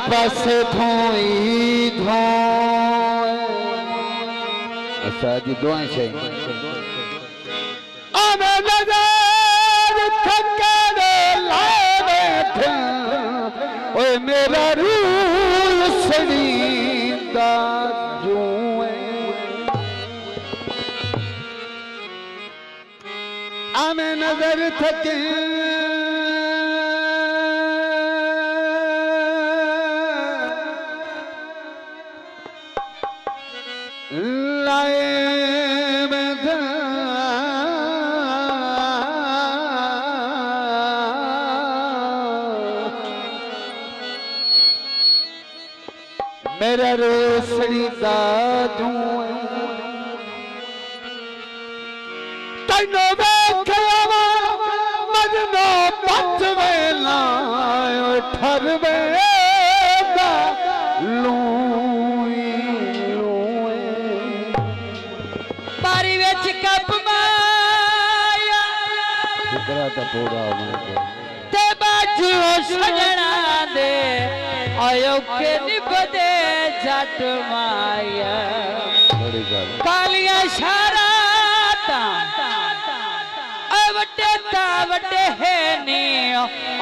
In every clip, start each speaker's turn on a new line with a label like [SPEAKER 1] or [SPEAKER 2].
[SPEAKER 1] पासे धोई धोए अच्छा जी दुआएं से आमे नजर थके लावे थे ओए मेरा रूह सड़ींदा जुए आमे नजर थके मेरा रोसड़ी दादू तैनो देखवा मजनो पच वेला ठरवे लूई लूए
[SPEAKER 2] बारी विच कप माया
[SPEAKER 1] इकरा ता पूरा
[SPEAKER 2] ते बाजू सजना दे आयो के निबदे जट माया कालिया शराता वटे ता वटे है नी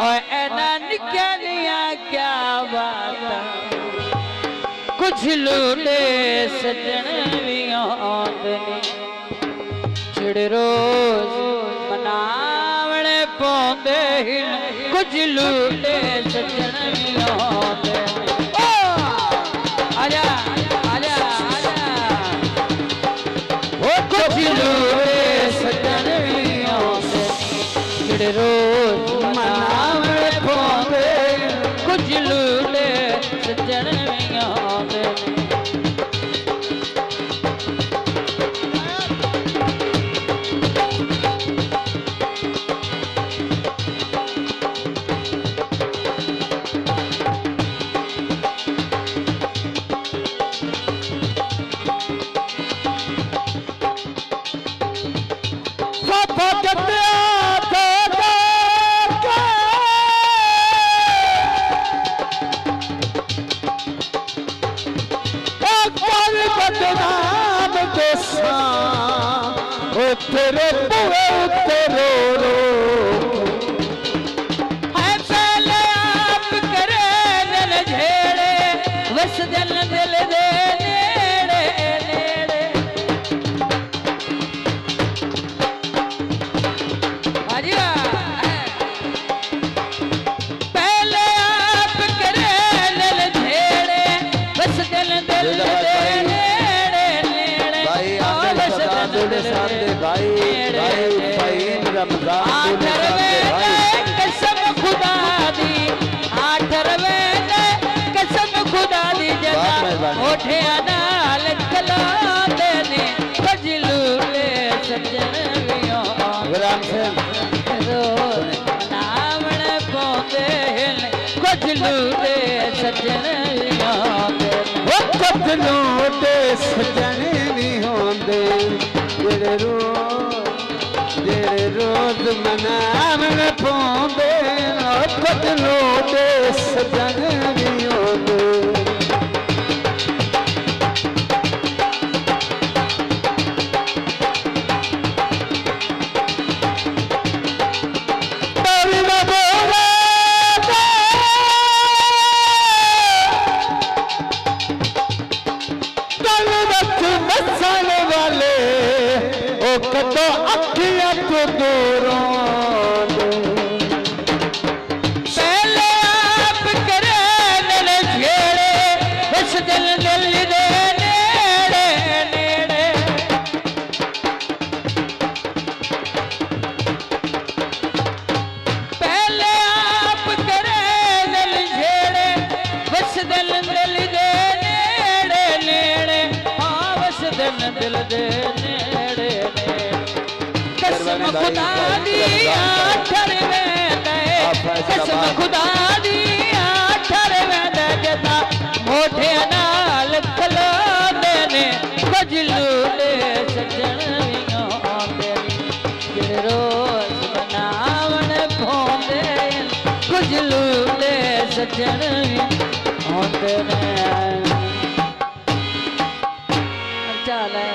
[SPEAKER 2] और एना निक्या निया क्या बात कुछ लूटे सजन भी आंदनी चिड़ रोज मनावने पौंदे कुछ लूटे सजन भी आंदनी आजा आजा आजा वो कुछ लूटे सजन भी आंदनी चिड़ रोज मनावने पौंदे कुछ लूटे सजन भी आंदनी
[SPEAKER 1] तेरे बुए तेरो रो
[SPEAKER 2] है पहले आप करे दिल झेड़े बस दिल दिल दे नेड़े नेड़े आजा पहले आप करे दिल झेड़े बस दिल दिल दे नेड़े नेड़े
[SPEAKER 1] भाई आंदे सदा सामने भाई भाई भाई रमजान
[SPEAKER 2] कसम खुदा दी आठरवे कसम खुदा दी जगा ओठे नाल कला देने बजलू ले सजन वियो
[SPEAKER 1] गुलाम से
[SPEAKER 2] नामण पौंदे बजलू ले सजन वियो
[SPEAKER 1] वो बजलू ले सजन नहीं होंदे जेरे रोज मनावन पौंदे बदलो दे सजन भी होंदे कदो अखियां तो दूरों
[SPEAKER 2] पहले आप करे दिल झेड़े बस दिल दिल दे नेड़े नेड़े पहले आप करे दिल झेड़े बस दिल दिल दे नेड़े नेड़े हाँ बस दिल दिल दे नेड़े कसम खुदा दी आठरवे कसम खुदा दी आठरवे जता मोठे नाल कला देने बजलू ले सजन आंदे जेड़े रोज मनावन पौंदे बजलू ले सजन
[SPEAKER 1] मुंडे ने